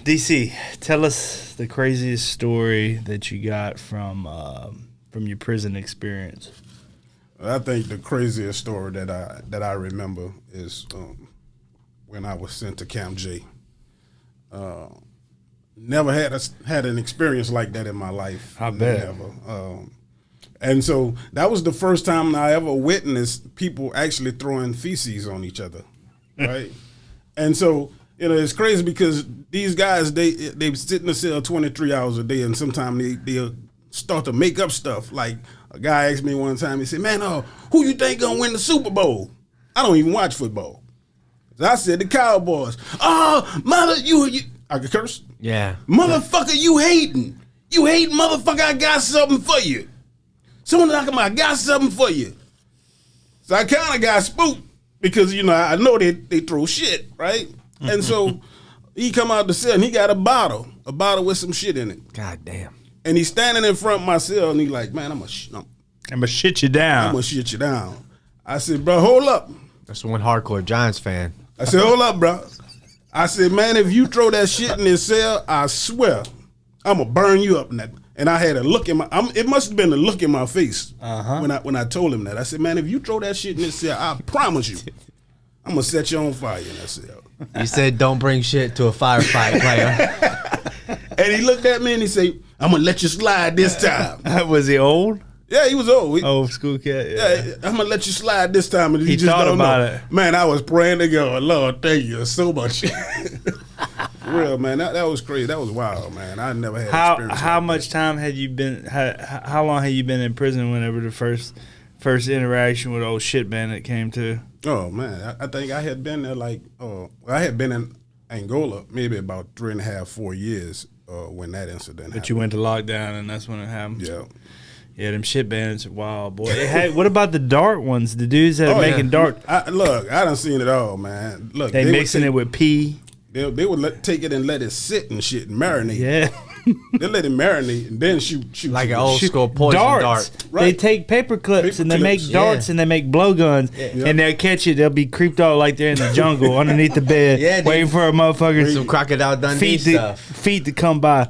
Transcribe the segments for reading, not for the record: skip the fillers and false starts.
DC, tell us the craziest story that you got from your prison experience. I think the craziest story that I remember is when I was sent to Camp J. Never had an experience like that in my life. I bet. Never. And so that was the first time I ever witnessed people actually throwing feces on each other, right? And so, it's crazy because these guys, they sit in the cell 23 hours a day, and sometimes they'll start to make up stuff. Like a guy asked me one time, he said, man, who you think gonna win the Super Bowl? I don't even watch football. So I said, the Cowboys. Oh, mother, you I could curse? Yeah. Motherfucker, you hating. You hating, motherfucker, I got something for you. Someone like I got something for you. So I kind of got spooked because, I know they throw shit, right? And so he come out the cell and he got a bottle with some shit in it. God damn. And he's standing in front of my cell and he's like, man, I'm gonna shit you down. I'm gonna shit you down. I said, bro, hold up. That's one hardcore Giants fan. I said, hold up, bro. I said, man, if you throw that shit in this cell, I swear, I'm gonna burn you up. And I had a look in my. it must have been a look in my face when I told him that. I said, man, if you throw that shit in this cell, I promise you, I'm gonna set you on fire in that cell. You said, don't bring shit to a firefight, player. And he looked at me and he said, I'm gonna let you slide this time. Was he old? Yeah, he was old. Old school cat. Yeah. I'm gonna let you slide this time. And he just thought don't about know. it. Man, I was praying to God, Lord, thank you so much. For real, man, that was crazy. That was wild, man. I never had experience. How much time had you been? How long had you been in prison? Whenever the first interaction with old shit bandit came to? Oh man, I think I had been there I had been in Angola maybe about 3.5, 4 years when that incident happened. But you went to lockdown and that's when it happened. Yeah. Yeah, them shit bandits are wild, boy. Hey, what about the dart ones? The dudes that are making dart. Look, I done seen it all, man. Look, they mixing it with pee. They would take it and let it sit and shit and marinate. Yeah. They let it marinate and then shoot. Like an old school poison dart. Right. They take paper clips and they make darts and they make blowguns and they'll catch it. They'll be creeped out like they're in the jungle underneath the bed, waiting for a motherfucker. Some Crocodile Dundee stuff. Feet to come by.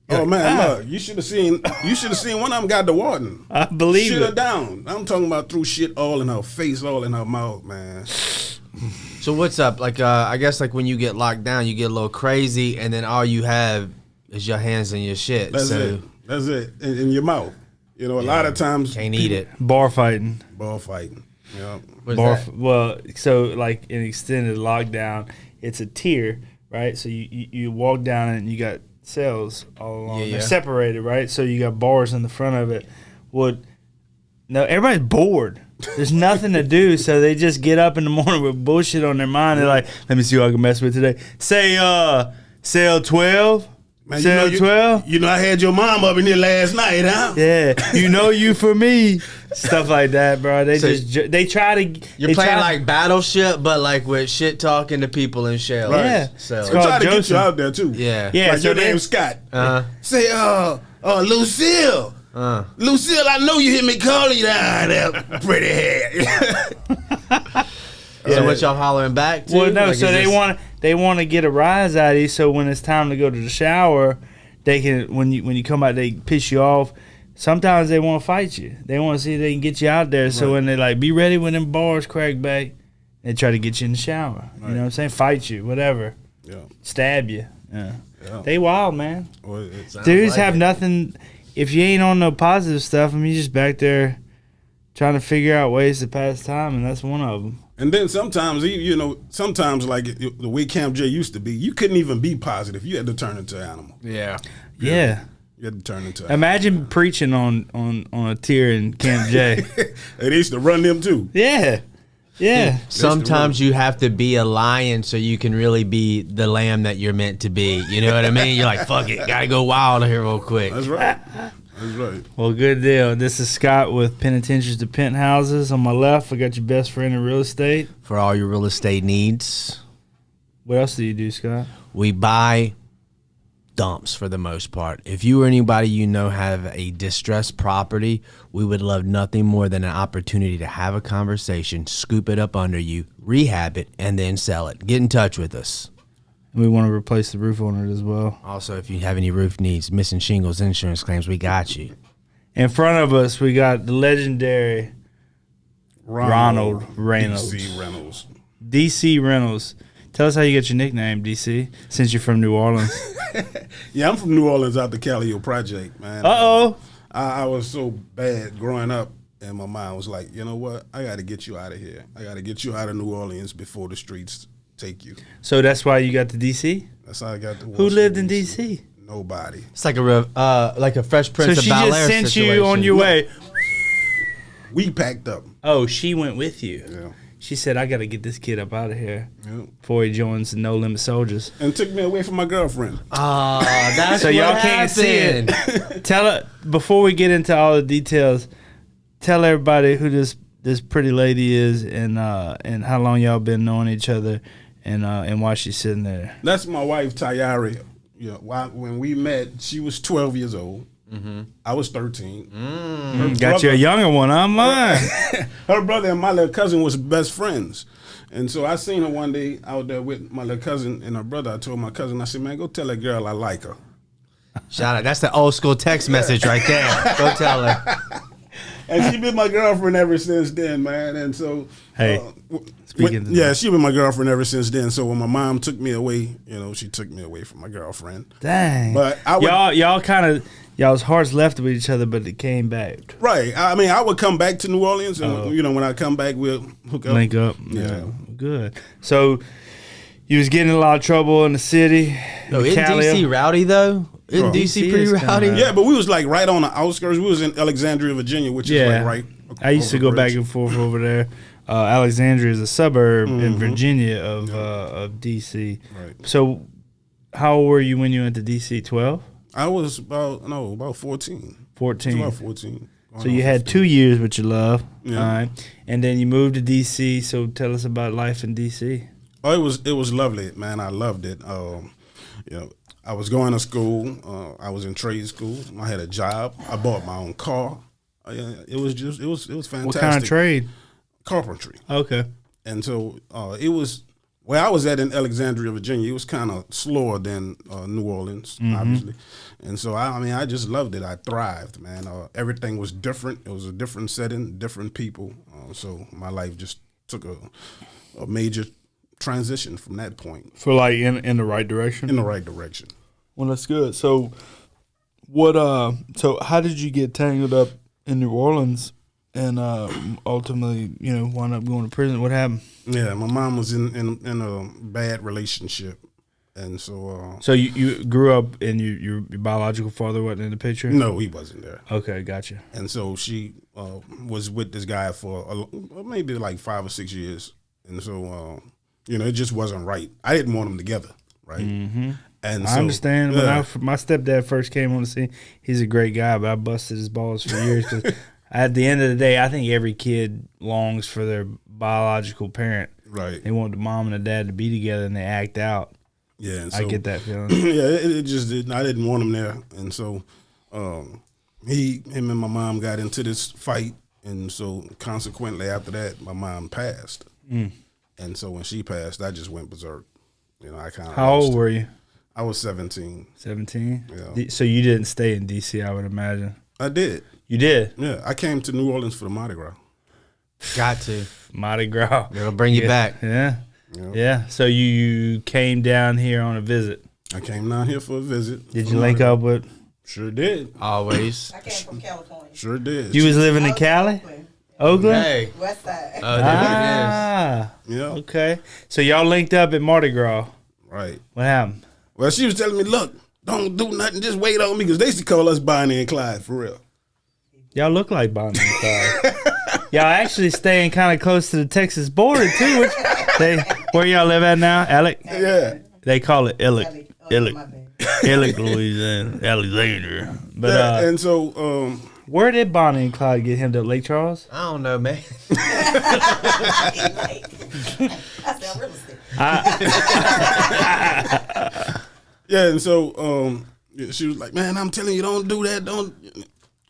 Oh man, look! You should have seen. One of them got the warden. I believe shit it. Her down. I'm talking about threw shit all in her face, all in her mouth, man. So what's up? Like, I guess like when you get locked down, you get a little crazy, and then all you have is your hands and your shit. That's it. That's it. In your mouth. A lot of times can't eat it. Bar fighting. Yeah. Well, so like in extended lockdown, it's a tier, right? So you walk down and you got cells all along. They're separated, right? So you got bars in the front of it. No, everybody's bored. There's nothing to do, so they just get up in the morning with bullshit on their mind. They're like, let me see what I can mess with today. Say, cell 12. Man, cell 12. I had your mom up in here last night, huh? Yeah, you for me. Stuff like that, bro. They try to. You're playing like Battleship, but like with shit talking to people in shells. Right. Yeah. So they try to get you out there too. Yeah. Like so your name's Scott. Say, Lucille. Lucille, I know you hear me calling you down there, pretty hair. So what y'all hollering back to? Well, no. Like, so they want to get a rise out of you. So when it's time to go to the shower, they can. When you come out, they piss you off. Sometimes they want to fight you. They want to see if they can get you out there. So when they like, be ready when them bars crack back, they try to get you in the shower. Right. You know what I'm saying? Fight you, whatever. Yeah. Stab you. Yeah. They wild, man. Well, dudes have nothing. If you ain't on no positive stuff, you just back there trying to figure out ways to pass time, and that's one of them. And then sometimes, sometimes like the way Camp J used to be, you couldn't even be positive. You had to turn into an animal. Yeah. You had to turn into an Imagine animal. preaching on a tier in Camp J. They used to run them too. Yeah. Sometimes you have to be a lion so you can really be the lamb that you're meant to be. You know what I mean? You're like, fuck it, gotta go wild here real quick. That's right. That's right. Well, good deal. This is Scott with Penitentiaries to Penthouses. On my left, I got your best friend in real estate. For all your real estate needs. What else do you do, Scott? We buy dumps for the most part. If you or anybody you know have a distressed property, we would love nothing more than an opportunity to have a conversation, scoop it up under you, rehab it, and then sell it. Get in touch with us. And we want to replace the roof on it as well. Also, if you have any roof needs, missing shingles, insurance claims, we got you. In front of us, we got the legendary Ronald Reynolds. DC Reynolds. DC Reynolds. Tell us how you get your nickname, DC, since you're from New Orleans. Yeah, I'm from New Orleans out the Calio Project, man. Uh-oh. I was so bad growing up, and my mom was like, you know what? I got to get you out of here. I got to get you out of New Orleans before the streets take you. So that's why you got the DC? That's how I got to Who lived in DC? Nobody. It's like a Fresh Prince of Bel-Air situation. So she just sent you on your way. We packed up. Oh, she went with you. Yeah. She said, I got to get this kid up out of here Yeah. before he joins the No Limit Soldiers. And took me away from my girlfriend. That's So y'all can't see it. Tell her, before we get into all the details, tell everybody who this pretty lady is and how long y'all been knowing each other and why she's sitting there. That's my wife, Tayari. Yeah, when we met, she was 12 years old. Mm-hmm. I was 13. Got you a younger one. I'm mine. Her brother and my little cousin was best friends. And so I seen her one day out there with my little cousin and her brother. I told my cousin, I said, man, go tell that girl I like her. Shout out. That's the old school text message right there. Go tell her. And she been my girlfriend ever since then, man. And so, Hey, she been my girlfriend ever since then. So when my mom took me away, she took me away from my girlfriend. Dang. But y'all's hearts left with each other, but it came back. Right. I mean, I would come back to New Orleans, and when I come back, we'll hook up. Link up. Yeah. Good. So you was getting in a lot of trouble in the city. Isn't DC rowdy though? Isn't DC pretty rowdy? Yeah, but we was like right on the outskirts. We was in Alexandria, Virginia, which is like right. I used to go back and forth over there. Alexandria is a suburb in Virginia of DC. Right. So how old were you when you went to DC? 12? I was about 14. 14. About 14. So you had 2 years with your love. Yeah. All right. And then you moved to DC. So tell us about life in DC. Oh, it was lovely, man. I loved it. I was going to school. I was in trade school. I had a job. I bought my own car. It was fantastic. What kind of trade? Carpentry. Okay. And so it was where I was at in Alexandria, Virginia. It was kind of slower than New Orleans, obviously. And so I just loved it. I thrived, man. Everything was different. It was a different setting, different people. So my life just took a major transition from that point. For like in the right direction? In the right direction. Well, that's good. So what so how did you get tangled up in New Orleans and ultimately, wound up going to prison? What happened? Yeah, my mom was in a bad relationship. And so So you grew up and your biological father wasn't in the picture? No, he wasn't there. Okay, gotcha. And so she was with this guy for maybe like 5 or 6 years. And so it just wasn't right. I didn't want them together, right? Mm-hmm. And I understand. When my stepdad first came on the scene, he's a great guy, but I busted his balls for years because at the end of the day, I think every kid longs for their biological parent. Right. They want the mom and the dad to be together, and they act out. Yeah, and so, I get that feeling. Yeah, it just didn't. I didn't want him there, and so him and my mom got into this fight, and so consequently after that, my mom passed. And so when she passed, I just went berserk. I kind of. How old were you? I was 17. 17? Yeah. So you didn't stay in D.C., I would imagine. I did. You did? Yeah, I came to New Orleans for the Mardi Gras. Got to. Mardi Gras. It'll bring you back. Yeah. Yeah. So you came down here on a visit. I came down here for a visit. Did you link up with? Sure did. Always. I came from California. Sure did. You was living in Cali? Oakland? Hey. West Side. Oh, there Yeah. Okay. So y'all linked up at Mardi Gras. Right. What happened? Well, she was telling me, look, don't do nothing, just wait on me, because they used to call us Bonnie and Clyde, for real. Y'all look like Bonnie and Clyde. Y'all actually staying kind of close to the Texas border, too. Where y'all live at now? Alec? Yeah. They call it Alec. Alec. My bad. Alec, Louisiana. Alexander. But Yeah, and so where did Bonnie and Clyde get him to Lake Charles? I don't know, man. I sell real estate. yeah, and so she was like, man, I'm telling you, don't do that, don't.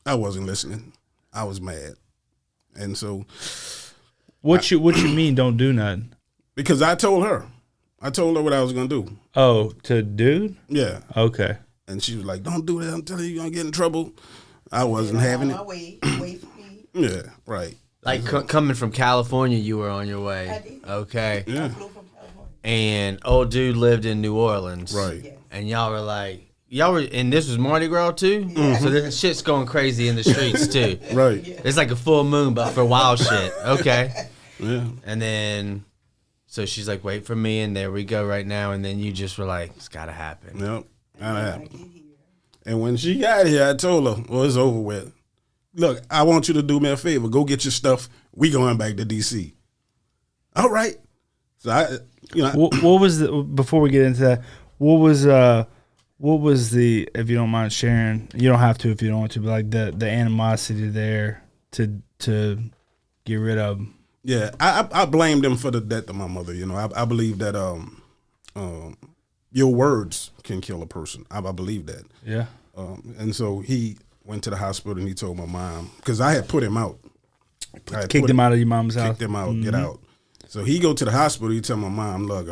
I wasn't listening. I was mad. And so What you mean don't do nothing? because I told her, I told her what I was gonna do. Oh, to dude? Yeah. Okay. And she was like, "Don't do that. I'm telling you, you're gonna get in trouble." I wasn't having it. Wait for me. Yeah, right. Like coming from California, you were on your I way. did. Okay. Yeah. I flew from California. And old dude lived in New Orleans. Right. Yes. And y'all were, and this was Mardi Gras too? So this shit's going crazy in the streets too. Right. It's like a full moon, but for wild shit. Okay. Yeah. And then, so she's like, wait for me, and there we go right now. And then you just were like, it's got to happen. Yep. That happened. And when she got here, I told her, well, it's over with. Look, I want you to do me a favor. Go get your stuff. We going back to D.C. All right. So What was the, before we get into that, what was the, if you don't mind sharing, you don't have to if you don't want to, but like the animosity there to get rid of them? Yeah, I blamed him for the death of my mother. You know, I believe that your words can kill a person. I believe that. Yeah. And so he went to the hospital and he told my mom, because I had put him out. Kicked him out of your mom's house. Kicked him out, get out. So he go to the hospital, he tell my mom, look,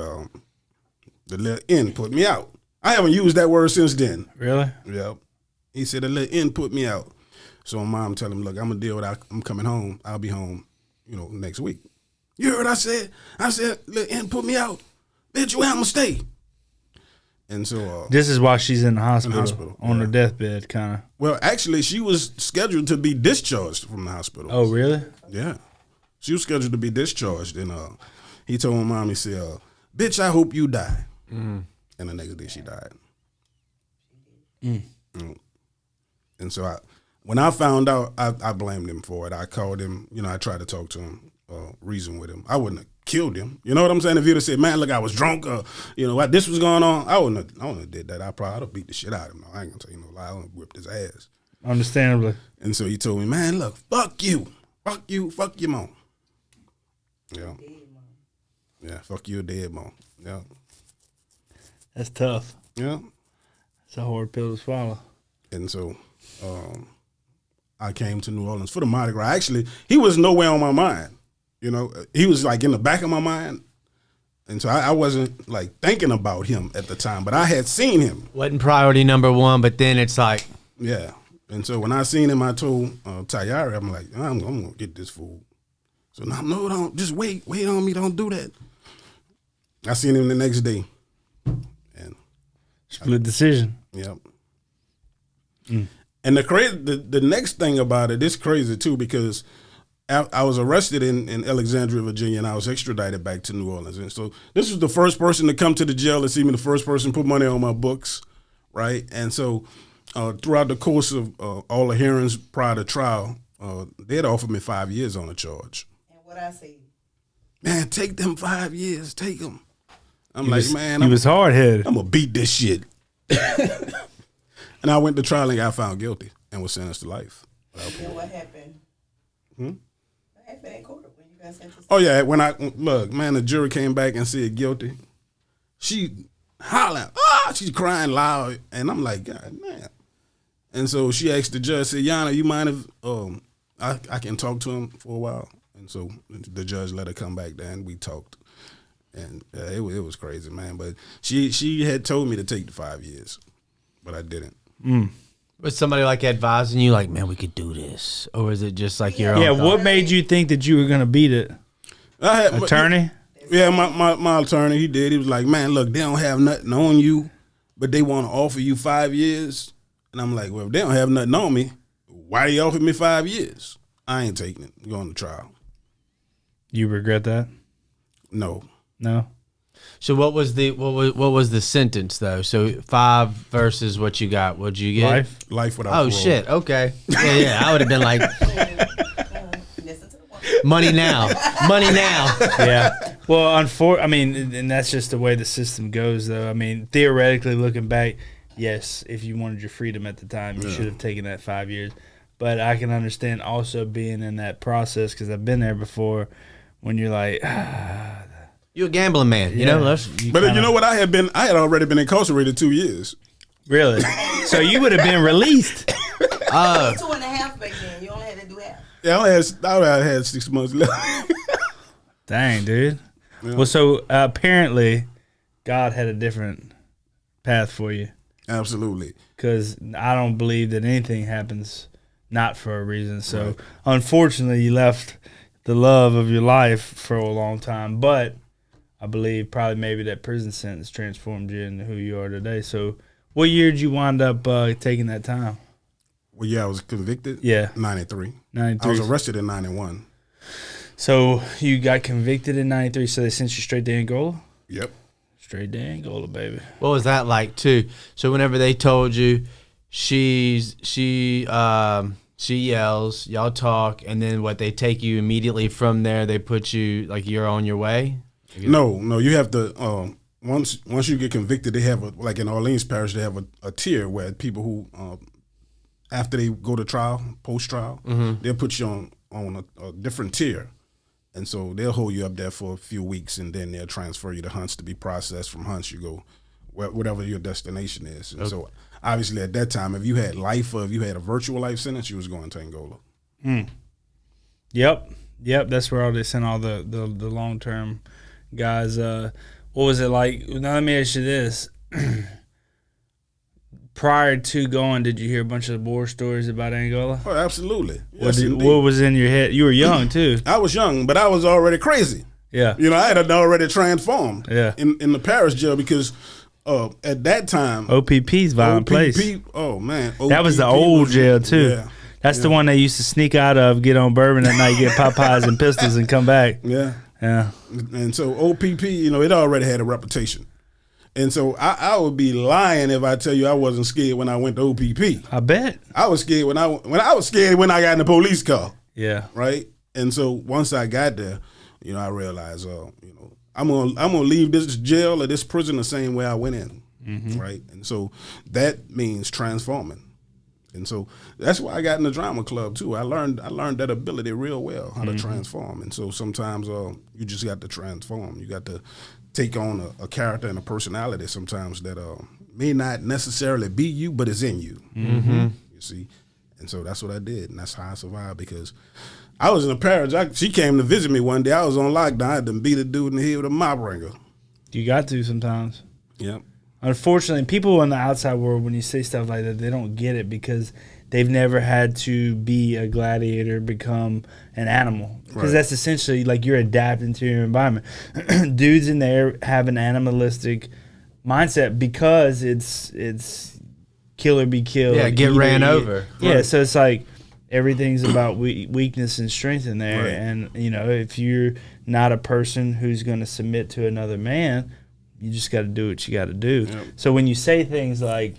the little N put me out. I haven't used that word since then. Really? Yep. He said the little N put me out. So my mom tell him, look, I'm gonna deal with it. I'm coming home. I'll be home, next week. You heard what I said? I said, little N put me out. Bitch, where I'ma stay? And so this is why she's in the hospital, on her yeah. deathbed, kind of. Well, actually, she was scheduled to be discharged from the hospital. Oh, really? Yeah. She was scheduled to be discharged. And he told my mom, he said, bitch, I hope you die. And the next day she died. And so when I found out, I blamed him for it. I called him, I tried to talk to him, reason with him. I wouldn't have killed him. You know what I'm saying? If he'd have said, man, look, I was drunk, or, what this was going on, I wouldn't have did that. I'd have beat the shit out of him. I ain't gonna tell you no lie. I would have whipped his ass. Understandably. And so he told me, man, look, fuck you. Fuck you, fuck your mom. Yeah. Yeah, fuck your dead mom. Yeah. That's tough. Yeah. It's a hard pill to swallow. And so I came to New Orleans for the Mardi Gras. Actually, he was nowhere on my mind. He was like in the back of my mind. And so I wasn't like thinking about him at the time, but I had seen him. Wasn't priority number one, but then it's like. Yeah. And so when I seen him, I told Tayari, I'm like, I'm going to get this fool. So no, don't, just wait on me, don't do that. I seen him the next day. And split decision. Yep. And the next thing about it, it's crazy too, because I was arrested in Alexandria, Virginia, and I was extradited back to New Orleans. And so this was the first person to come to the jail to see me, the first person to put money on my books, right? And so throughout the course of all the hearings prior to trial, they had offered me 5 years on a charge. And what I say? Man, take them 5 years, take them. I'm like, man, he was hard-headed. I'm going to beat this shit. And I went to trial and got found guilty and was sentenced to life. And what happened? What happened in court when you got sentenced? Oh, yeah, the jury came back and said guilty. She hollering, she's crying loud. And I'm like, God damn. And so she asked the judge, said, Yana, you mind if I can talk to him for a while? And so the judge let her come back there and we talked. And it was crazy, man. But she had told me to take the 5 years, but I didn't. Was somebody like advising you, like, man, we could do this? Or was it just like your own thought? What made you think that you were going to beat it? I had attorney? Yeah, my attorney, he did. He was like, man, look, they don't have nothing on you, but they want to offer you 5 years. And I'm like, well, if they don't have nothing on me, why they offer me 5 years? I ain't taking it. Going to trial. You regret that? No. So what was the sentence though? So 5 versus what you got? What'd you get? Life without parole. parole. Shit. Okay. Yeah. I would have been like, money now. Yeah. Well, and that's just the way the system goes, though. I mean, theoretically, looking back, yes, if you wanted your freedom at the time, you should have taken that 5 years. But I can understand also being in that process, because I've been there before, when you're like, you're a gambling man, you know. But you know what? I had already been incarcerated 2 years. Really? So you would have been released. 2.5 back then. You only had to do half. Yeah, I had 6 months left. Dang, dude. Yeah. Well, so apparently God had a different path for you. Absolutely. Because I don't believe that anything happens not for a reason. So, unfortunately, you left the love of your life for a long time. But I believe probably maybe that prison sentence transformed you into who you are today. So, what year did you wind up taking that time? Well, yeah, I was convicted. Yeah. 93. 93. I was arrested in 91. So, you got convicted in 93, so they sent you straight to Angola? Yep. Straight to Angola, baby. What was that like too? So whenever they told you she yells, y'all talk, and then what, they take you immediately from there, they put you like you're on your way? No, you have to once you get convicted, they have like in Orleans Parish, they have a tier where people who after they go to trial, post trial, they'll put you on a different tier. And so they'll hold you up there for a few weeks, and then they'll transfer you to Hunts to be processed. From Hunts, you go whatever your destination is. And so obviously at that time, if you had life or if you had a virtual life sentence, you was going to Angola. Yep. That's where they sent all the long-term guys. What was it like? Now let me ask you this. Prior to going, did you hear a bunch of war stories about Angola? Oh, absolutely. What was in your head? You were young, too. I was young, but I was already crazy. Yeah. I had already transformed in the parish jail because at that time... OPP's violent place. Oh, man. OPP that was the old jail, too. Yeah. That's the one they used to sneak out of, get on bourbon at night, get Popeyes and pistols, and come back. Yeah. Yeah. And so OPP, it already had a reputation. And so I would be lying if I tell you I wasn't scared when I went to OPP. I bet. I was scared when I got in the police car. Yeah. Right? And so once I got there, I realized, I'm gonna leave this jail or this prison the same way I went in. Right? And so that means transforming. And so that's why I got in the drama club too. I learned that ability real well, how to transform. And so sometimes you just got to transform. You got to take on a character and a personality sometimes that may not necessarily be you, but is in you. You see? And so that's what I did, and that's how I survived, because I was in a parish. She came to visit me one day. I was on lockdown. I had to beat a dude in the head with a mop wringer. You got to sometimes. Yep. Unfortunately, people in the outside world, when you say stuff like that, they don't get it because they've never had to be a gladiator, become an animal. Because that's essentially like you're adapting to your environment. Dudes in there have an animalistic mindset because it's kill or be killed. Yeah, get ran over. Yeah, so it's like everything's about weakness and strength in there. And, if you're not a person who's going to submit to another man, you just got to do what you got to do. Yep. So when you say things like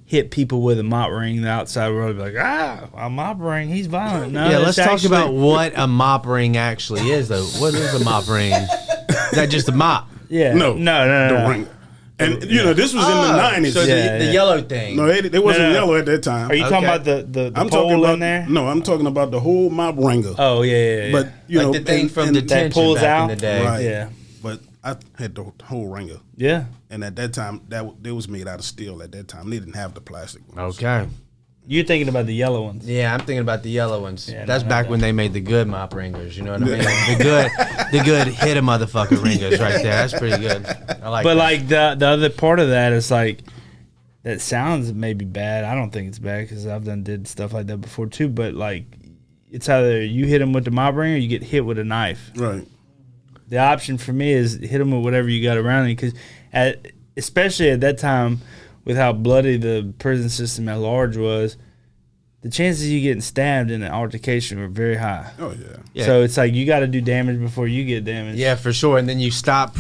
hit people with a mop ring, the outside world will be like, a mop ring, he's violent. No, let's talk about what a mop ring actually is, though. What is a mop ring? Is that just a mop? Yeah. No. The ring. And, this was in the 90s. So the yellow thing. No, it wasn't yellow at that time. Are you talking about the I'm pole talking about, in there? No, I'm talking about the whole mop ringer. Oh, yeah. But, like the thing from detention that pulls back out in the day. Right. Yeah. But I had the whole ringer. Yeah. And at that time, they was made out of steel at that time. They didn't have the plastic ones. Okay. You're thinking about the yellow ones. Yeah, I'm thinking about the yellow ones. Yeah, that's back when they made the good mop ringers. You know what I mean? The good hit a motherfucker ringers right there. That's pretty good. I like. But that. like the other part of that is like that sounds maybe bad. I don't think it's bad because I've did stuff like that before too. But like it's either you hit them with the mop ringer or you get hit with a knife. Right. The option for me is hit them with whatever you got around you, because especially at that time, with how bloody the prison system at large was, the chances of you getting stabbed in an altercation were very high. Oh, yeah. So it's like you got to do damage before you get damaged. Yeah, for sure. And then you stop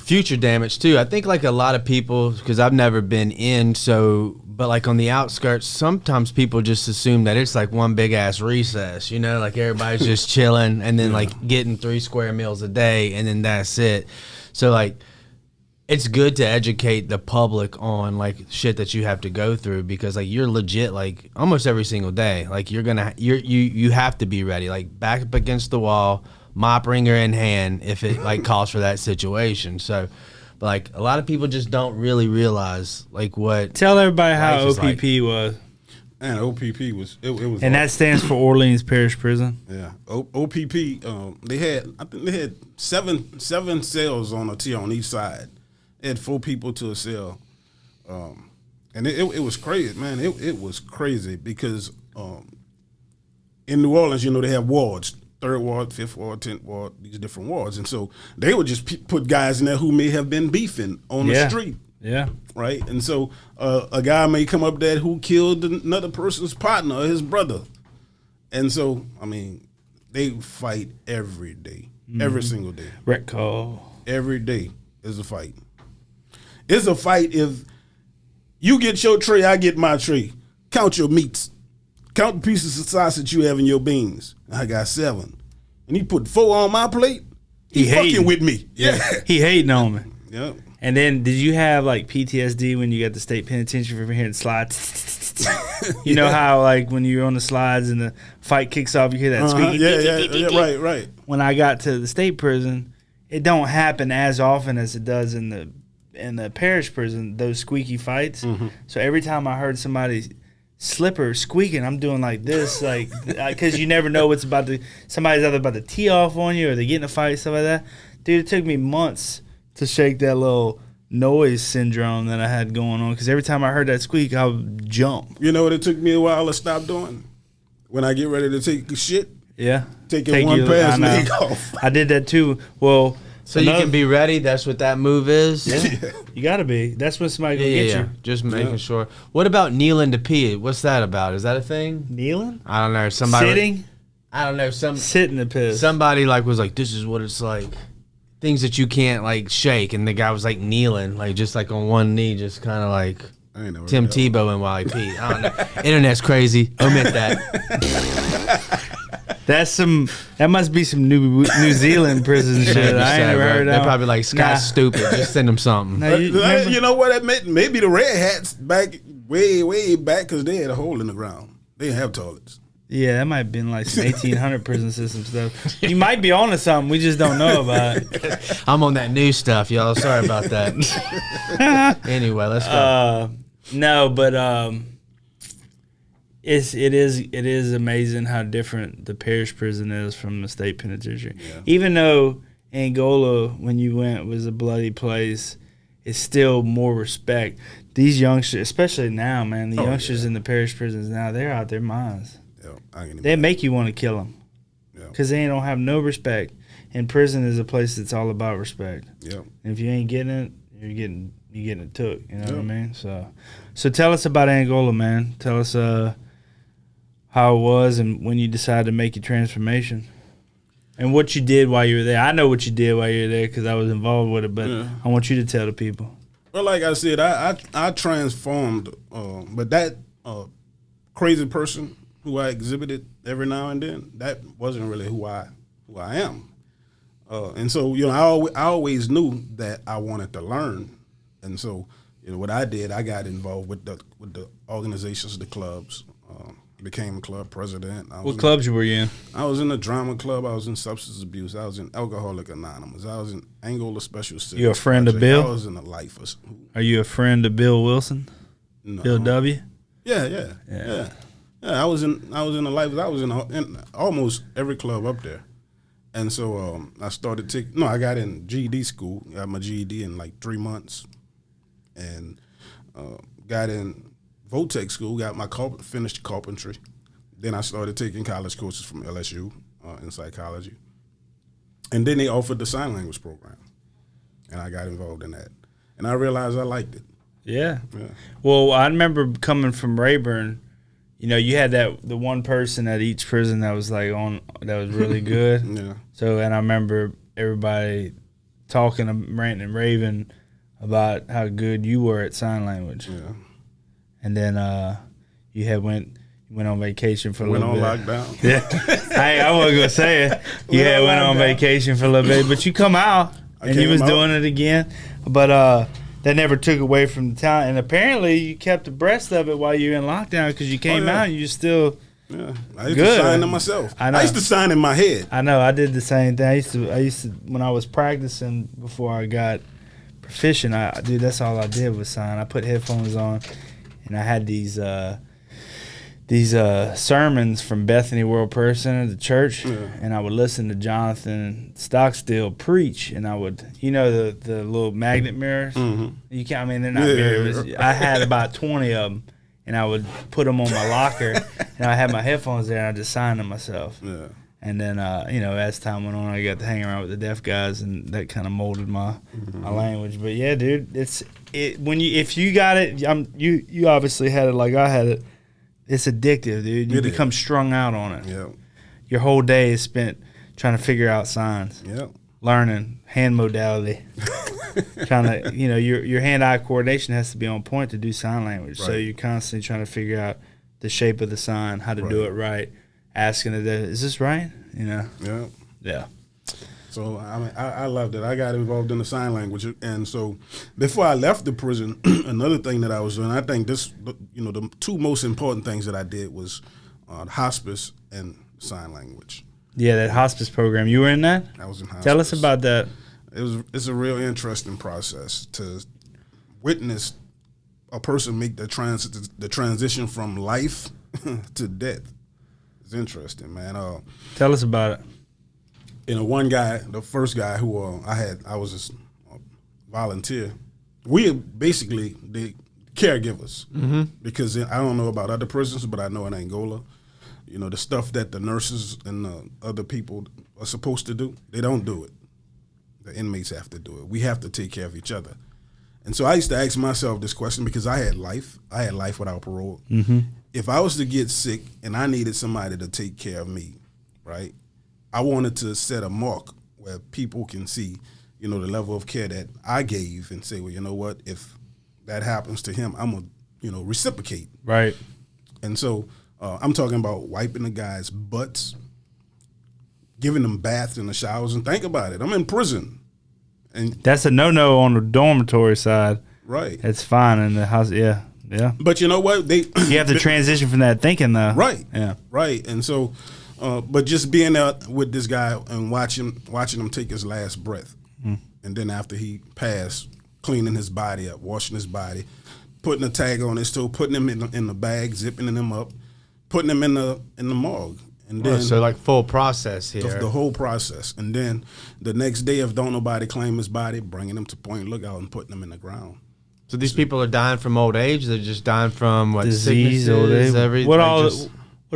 future damage, too. I think like a lot of people, because I've never been in, but like on the outskirts, sometimes people just assume that it's like one big-ass recess, like everybody's just chilling and then like getting 3 square meals a day and then that's it. So like it's good to educate the public on like shit that you have to go through, because like you're legit like almost every single day. Like you have to be ready, like back up against the wall, mop ringer in hand if it like calls for that situation. So but like a lot of people just don't really realize like what. Tell everybody how life is OPP was. And OPP was it was, and that stands for Orleans Parish Prison. Yeah, OPP. I think they had seven cells on a tier on each side. They had 4 people to a cell, and it was crazy, man. It was crazy because in New Orleans, they have wards. 3rd ward, 5th ward, 10th ward, these different wards, and so they would just put guys in there who may have been beefing on the street. Yeah. Right. And so a guy may come up there who killed another person's partner or his brother. And so, I mean, they fight every day, every single day. Rec call. Every day is a fight. It's a fight if you get your tray, I get my tray. Count your meats. Count the pieces of sausage you have in your beans. I got 7. And he put 4 on my plate. He fucking with me. Yeah. He hating on me. Yep. And then, did you have like PTSD when you got the state penitentiary for hearing slides? You know how like when you're on the slides and the fight kicks off, you hear that squeaky. Yeah, right. When I got to the state prison, it don't happen as often as it does in the parish prison. Those squeaky fights. Mm-hmm. So every time I heard somebody's slipper squeaking, I'm doing like this, like because you never know what's about to. Somebody's either about to tee off on you or they get in a fight, stuff like that. Dude, it took me months to shake that little noise syndrome that I had going on, because every time I heard that squeak, I would jump. You know what it took me a while to stop doing? When I get ready to take a shit, taking one pass leg off. I did that too. Well, so you can be ready. That's what that move is. Yeah, you got to be. That's when somebody gonna get you. Just making sure. What about kneeling to pee? What's that about? Is that a thing? Kneeling? I don't know. Somebody sitting. I don't know. Sitting to piss. Somebody was like, "This is what it's like." Things that you can't like shake, and the guy was like kneeling, like just like on one knee, just kind of like Tim Tebow and while he pee. I don't know. Internet's crazy. Omit that. That must be some New Zealand prison shit. I ain't never heard of. They're probably like, Scott's stupid. Just send him something. You know what? That meant? Maybe the red hats back way back, because they had a hole in the ground. They didn't have toilets. Yeah, that might have been like some 1800 prison system stuff. You might be on to something. We just don't know about it. I'm on that new stuff, y'all. Sorry about that. Anyway, let's go. No, but it is amazing how different the parish prison is from the state penitentiary. Yeah. Even though Angola, when you went, was a bloody place, it's still more respect. These youngsters, especially now, man, the youngsters in the parish prisons now, they're out their minds. They make you want to kill them because they don't have no respect. And prison is a place that's all about respect. Yep. And if you ain't getting it, you're getting it took. You know what I mean? So tell us about Angola, man. Tell us how it was and when you decided to make your transformation, and what you did while you were there. I know what you did while you were there because I was involved with it, but I want you to tell the people. Well, like I said, I transformed, but that crazy person who I exhibited every now and then, that wasn't really who I am. And so, I always knew that I wanted to learn. And so, what I did, I got involved with the organizations, the clubs, became a club president. What clubs were you in? I was in the drama club. I was in substance abuse. I was in Alcoholic Anonymous. I was in Angola Special City. You a friend of Bill? I was in the Lifers. Are you a friend of Bill Wilson? No. Bill W? Yeah. I was in the Lifers. I was in almost every club up there. And so I started I got in GED school. Got my GED in like 3 months. And got in Votech school, got my finished carpentry. Then I started taking college courses from LSU in psychology. And then they offered the sign language program. And I got involved in that. And I realized I liked it. Yeah. Well, I remember coming from Rayburn, you had the one person at each prison that was that was really good. Yeah. So, and I remember everybody talking, ranting and raving about how good you were at sign language. Yeah. And then you went on vacation for a little bit. Went on lockdown. Yeah. I wasn't going to say it. You went on vacation for a little bit, but you come out and you was doing it again. But that never took away from the talent. And apparently you kept abreast of it while you were in lockdown, because you came out and you still I used to sign to myself. I used to sign in my head. I know. I did the same thing. I used to when I was practicing before I got proficient, that's all I did was sign. I put headphones on. And I had these these sermons from Bethany World Person at the church, and I would listen to Jonathan Stockstill preach, and I would, the little magnet mirrors. You can't. I mean, they're not mirrors. I had about 20 of them, and I would put them on my locker, and I had my headphones there, and I just signed them myself. Yeah. And then, as time went on, I got to hang around with the deaf guys, and that kind of molded my language. But yeah, dude, if you got it, you obviously had it like I had it. It's addictive, dude. You become strung out on it. Yeah. Your whole day is spent trying to figure out signs. Yeah. Learning hand modality. Trying to, your hand-eye coordination has to be on point to do sign language. Right. So you're constantly trying to figure out the shape of the sign, how to do it right. Asking it, is this right? Yeah. Yeah. So I loved it. I got involved in the sign language, and so before I left the prison, another thing that I was doing, I think this, the two most important things that I did was hospice and sign language. Yeah, that hospice program. You were in that? I was in hospice. Tell us about that. It's a real interesting process to witness a person make the transition from life to death. It's interesting, man. Tell us about it. One guy, the first guy who I was a volunteer. We are basically the caregivers because I don't know about other prisons, but I know in Angola, the stuff that the nurses and the other people are supposed to do, they don't do it. The inmates have to do it. We have to take care of each other. And so I used to ask myself this question because I had life without parole. If I was to get sick and I needed somebody to take care of me, right? I wanted to set a mark where people can see, the level of care that I gave and say, well, you know what? If that happens to him, I'm going to, reciprocate. Right. And so I'm talking about wiping the guys' butts, giving them baths in the showers, and think about it. I'm in prison. And that's a no-no on the dormitory side. Right. It's fine in the house. Yeah. Yeah. But you know what? You have to transition from that thinking, though. Right. Yeah. Right. And so, but just being out with this guy and watching him take his last breath, and then after he passed, cleaning his body up, washing his body, putting a tag on his toe, putting him in the bag, zipping him up, putting him in the morgue, and then so like full process here, the whole process, and then the next day, if don't nobody claim his body, bringing him to Point Lookout and putting him in the ground. So these people are dying from old age. They're just dying from what, disease, old age. Everything. What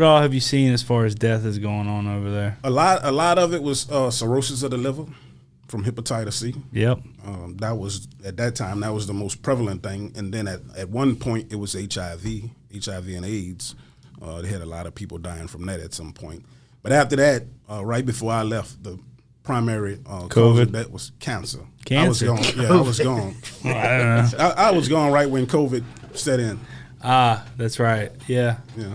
all have you seen as far as death is going on over there? A lot of it was cirrhosis of the liver from hepatitis C. Yep. That was, at that time, that was the most prevalent thing. And then at one point, it was HIV and AIDS. They had a lot of people dying from that at some point. But after that, right before I left, the primary cause of that was cancer. Cancer? I was gone. Yeah, I was gone. I don't know. I was gone right when COVID set in. Ah, that's right. Yeah. Yeah.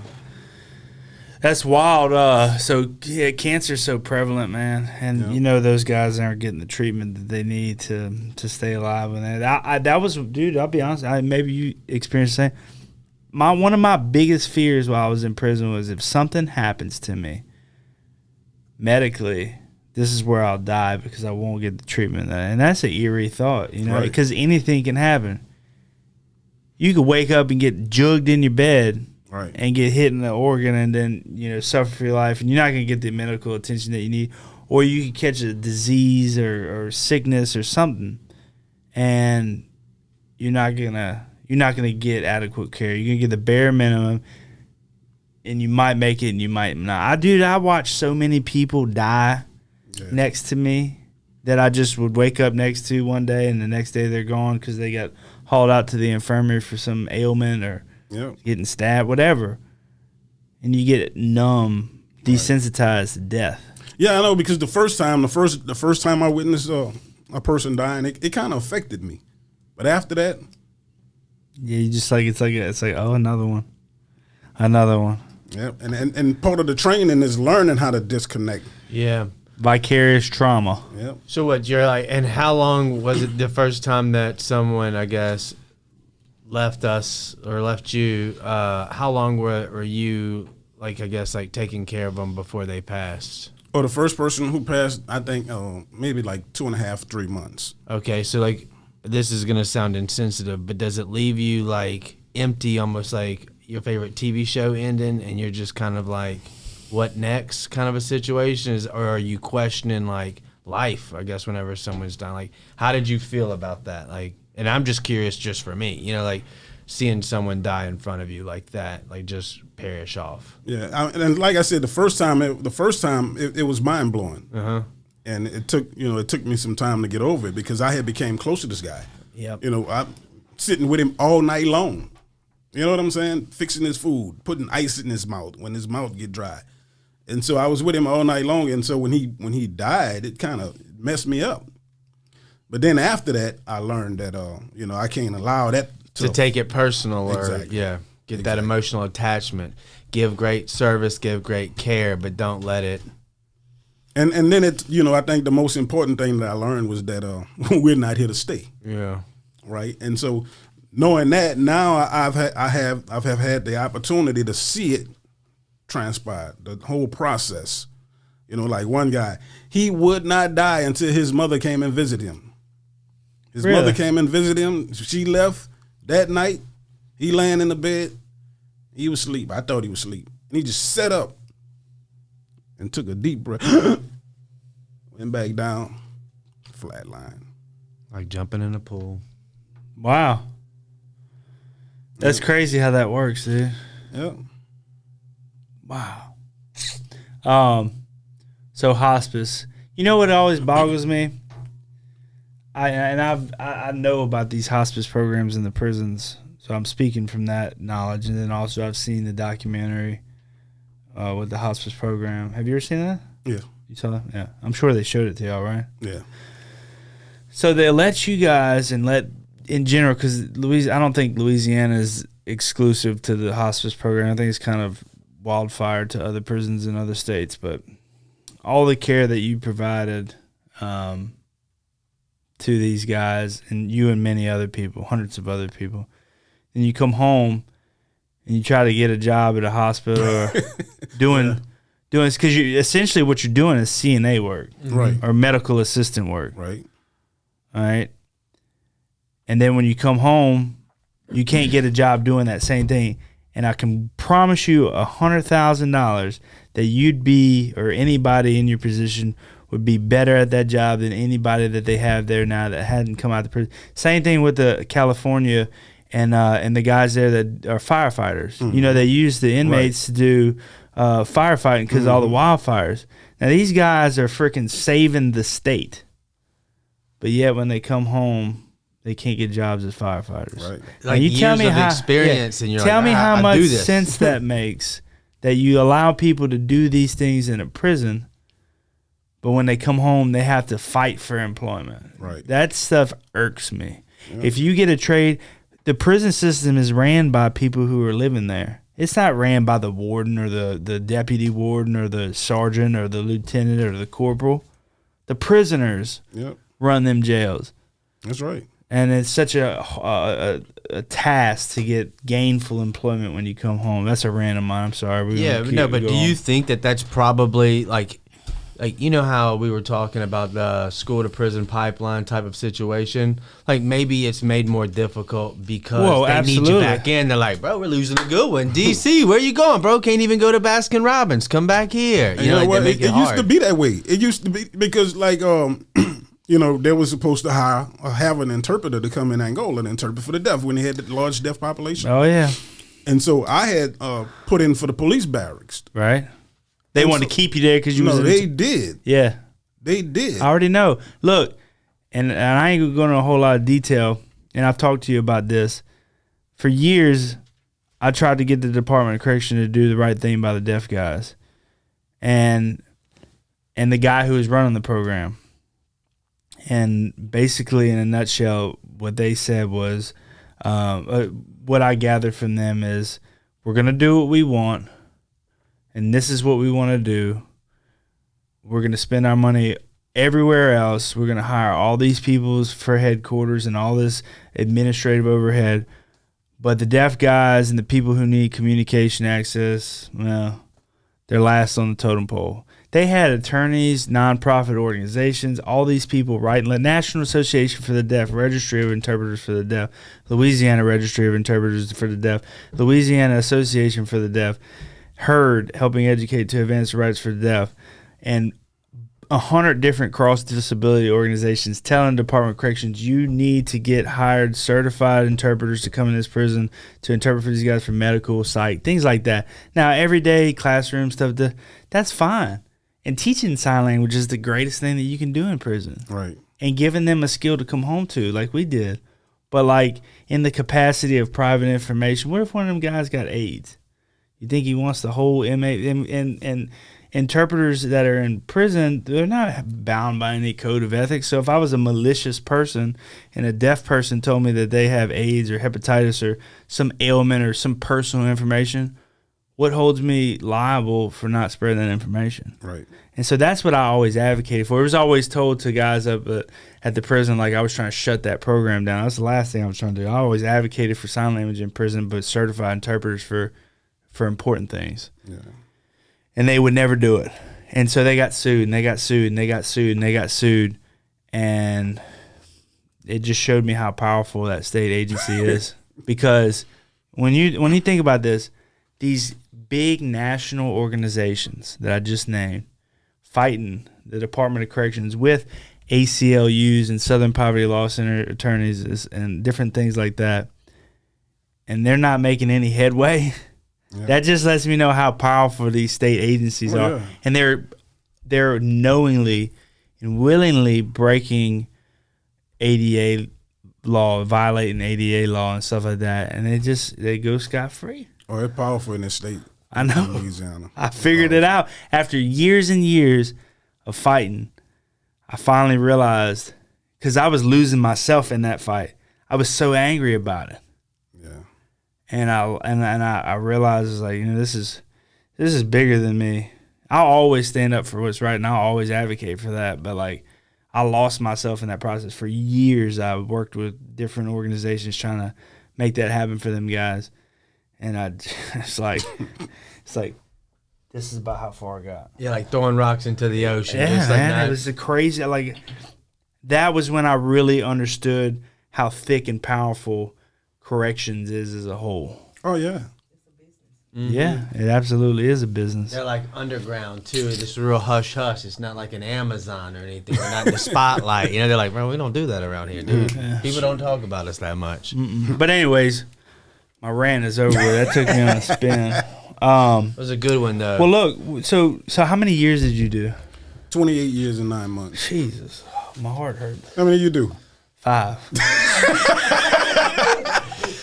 That's wild. So yeah, cancer's so prevalent, man, and those guys aren't getting the treatment that they need to stay alive. And that was, dude. I'll be honest. Maybe you experienced the same. One of my biggest fears while I was in prison was if something happens to me medically, this is where I'll die because I won't get the treatment. And that's an eerie thought, because anything can happen. You could wake up and get jugged in your bed. Right. And get hit in the organ and then, suffer for your life. And you're not going to get the medical attention that you need. Or you could catch a disease or sickness or something. And you're not going to get adequate care. You're going to get the bare minimum. And you might make it and you might not. I watched so many people die next to me that I just would wake up next to one day and the next day they're gone because they got hauled out to the infirmary for some ailment or getting stabbed, whatever, and you get numb, desensitized to death. Yeah, I know, because the first time I witnessed a person dying, it kind of affected me, but after that, yeah, you just it's like oh, another one. Yeah, and part of the training is learning how to disconnect. Yeah, vicarious trauma. Yeah. So what you're like, and how long was it the first time that someone, I guess, left us or left you? How long were you, like, I guess, like taking care of them before they passed? Oh, the first person who passed, I think, maybe like 2.5, 3 months. Okay, so like, this is gonna sound insensitive, but does it leave you like empty, almost like your favorite TV show ending, and you're just kind of like, what next kind of a situation is, or are you questioning like life, I guess, whenever someone's dying? Like, how did you feel about that? Like, and I'm just curious, just for me, you know, like seeing someone die in front of you like that, like just perish off. Yeah, and like I said, the first time it was mind blowing, and it took me some time to get over it because I had became close to this guy. Yep. You know, I'm sitting with him all night long. You know what I'm saying? Fixing his food, putting ice in his mouth when his mouth get dry. And so I was with him all night long. And so when he died, it kind of messed me up. But then after that, I learned that, I can't allow that to take it personal exactly. or, get that emotional attachment. Give great service, give great care, but don't let it. And then I think the most important thing that I learned was that we're not here to stay. Yeah. Right. And so knowing that, now I've had the opportunity to see it transpire, the whole process. You know, like one guy, he would not die until his mother came and visited him. His mother came and visited him. She left that night. He laying in the bed. He was asleep. I thought he was asleep. And he just sat up and took a deep breath. Went back down. Flatline. Like jumping in a pool. Wow. That's crazy how that works, dude. Yep. Wow. So hospice. You know what always boggles me? I know about these hospice programs in the prisons, so I'm speaking from that knowledge. And then also I've seen the documentary with the hospice program. Have you ever seen that? Yeah. You saw that? Yeah. I'm sure they showed it to y'all, right? Yeah. So they let you guys in general, because I don't think Louisiana is exclusive to the hospice program. I think it's kind of wildfire to other prisons in other states. But all the care that you provided to these guys, and you and many other people, hundreds of other people, and you come home and you try to get a job at a hospital or doing this, because essentially what you're doing is CNA work, right, or medical assistant work, right. All right. And then when you come home, you can't get a job doing that same thing. And I can promise you $100,000 that you'd be, or anybody in your position would be better at that job than anybody that they have there now that hadn't come out of the prison. Same thing with the California and the guys there that are firefighters. Mm-hmm. You know, they use the inmates to do firefighting because of all the wildfires. Now, these guys are freaking saving the state. But yet when they come home, they can't get jobs as firefighters. Right. Like, you tell me how experience, and you're tell like, me how much do this. sense that makes, that you allow people to do these things in a prison, but when they come home, they have to fight for employment. Right. That stuff irks me. Yeah. If you get a trade, the prison system is ran by people who are living there. It's not ran by the warden or the deputy warden or the sergeant or the lieutenant or the corporal. The prisoners run them jails. That's right. And it's such a task to get gainful employment when you come home. That's a random one. I'm sorry. But do you think that that's probably like you know how we were talking about the school to prison pipeline type of situation? Like maybe it's made more difficult because they need you back in. They're like, bro, we're losing a good one. DC, where you going, bro? Can't even go to Baskin Robbins. Come back here. You know, like what? It used to be that way. It used to be because they were supposed to have an interpreter to come in Angola and interpret for the deaf when they had the large deaf population. Oh, yeah. And so I had put in for the police barracks. Right. They wanted to keep you there because you was... No, they did. Yeah. They did. I already know. Look, and I ain't going into a whole lot of detail, and I've talked to you about this. For years, I tried to get the Department of Correction to do the right thing by the deaf guys. And the guy who was running the program. And basically, in a nutshell, what they said was, what I gathered from them is, we're going to do what we want, and this is what we want to do. We're going to spend our money everywhere else. We're going to hire all these people for headquarters and all this administrative overhead. But the deaf guys and the people who need communication access, well, they're last on the totem pole. They had attorneys, nonprofit organizations, all these people writing. The National Association for the Deaf, Registry of Interpreters for the Deaf, Louisiana Registry of Interpreters for the Deaf, Louisiana Association for the Deaf, HERD, helping educate to advance the rights for the deaf, and 100 different cross-disability organizations telling Department of Corrections, you need to get hired certified interpreters to come in this prison to interpret for these guys for medical, psych, things like that. Now, everyday classroom stuff, that's fine. And teaching sign language is the greatest thing that you can do in prison. Right. And giving them a skill to come home to, like we did. But, like, in the capacity of private information, what if one of them guys got AIDS? You think he wants the whole inmate? And interpreters that are in prison, they're not bound by any code of ethics. So if I was a malicious person and a deaf person told me that they have AIDS or hepatitis or some ailment or some personal information, what holds me liable for not spreading that information? Right. And so that's what I always advocated for. It was always told to guys up at the prison, like I was trying to shut that program down. That's the last thing I was trying to do. I always advocated for sign language in prison, but certified interpreters for important things. Yeah. And they would never do it. And so they got sued, and they got sued, and they got sued, and they got sued. And it just showed me how powerful that state agency is. Because when you think about this, these big national organizations that I just named fighting the Department of Corrections with ACLUs and Southern Poverty Law Center attorneys and different things like that, and they're not making any headway. Yeah. That just lets me know how powerful these state agencies are. Yeah. And they're knowingly and willingly breaking ADA law, violating ADA law and stuff like that. And they go scot-free. Oh, it's powerful in this state. I know. Louisiana. I figured it out. After years and years of fighting, I finally realized, because I was losing myself in that fight. I was so angry about it. And I realized, like, this is bigger than me. I'll always stand up for what's right, and I'll always advocate for that. But, like, I lost myself in that process. For years, I worked with different organizations trying to make that happen for them guys. And it's like this is about how far I got. Yeah, like throwing rocks into the ocean. Yeah, just like man, it was a crazy. Like, that was when I really understood how thick and powerful corrections is as a whole. Oh yeah. Mm-hmm. Yeah, it absolutely is a business. They're like underground too. It's real hush hush. It's not like an Amazon or anything. We're not in the spotlight. They're like, bro, we don't do that around here, dude. Yeah. People don't talk about us that much. But anyways, my rant is over. That took me on a spin. It was a good one though. Well, look. So how many years did you do? 28 years and 9 months. Jesus, my heart hurts. How many did you do? 5.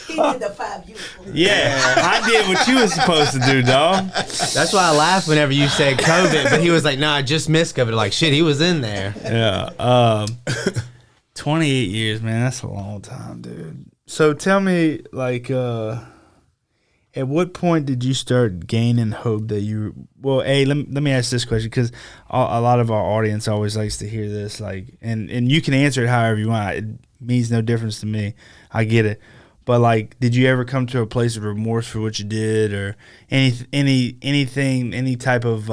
He did the 5 years. Yeah, I did what you was supposed to do, dog. That's why I laughed whenever you said COVID, but he was like, "No, I just missed COVID." Like, shit, he was in there. Yeah. 28 years, man. That's a long time, dude. So tell me, like, at what point did you start gaining hope that you? Well, let me ask this question, because a lot of our audience always likes to hear this, like, and you can answer it however you want. It means no difference to me. I get it. But, like, did you ever come to a place of remorse for what you did, or anything, any type of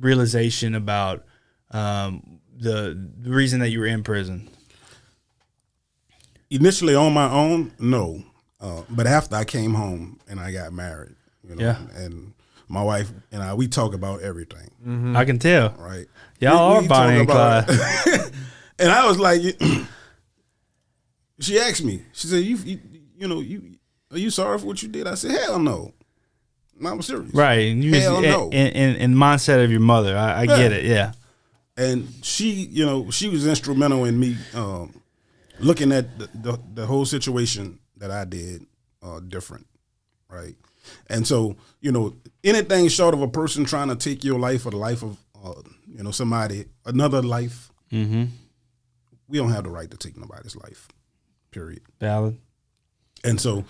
realization about the reason that you were in prison? Initially on my own, no. But after I came home and I got married, and my wife and I, we talk about everything. Mm-hmm. I can tell. Right. Y'all are Bonnie and Clyde. And I was like, she asked me, she said, are you sorry for what you did? I said, hell no. No, I'm serious. Right. And hell no. In the mindset of your mother. I get it, yeah. And she, she was instrumental in me looking at the whole situation that I did different, right? And so, anything short of a person trying to take your life or the life of, somebody, another life, mm-hmm. we don't have the right to take nobody's life, period. Valid. And so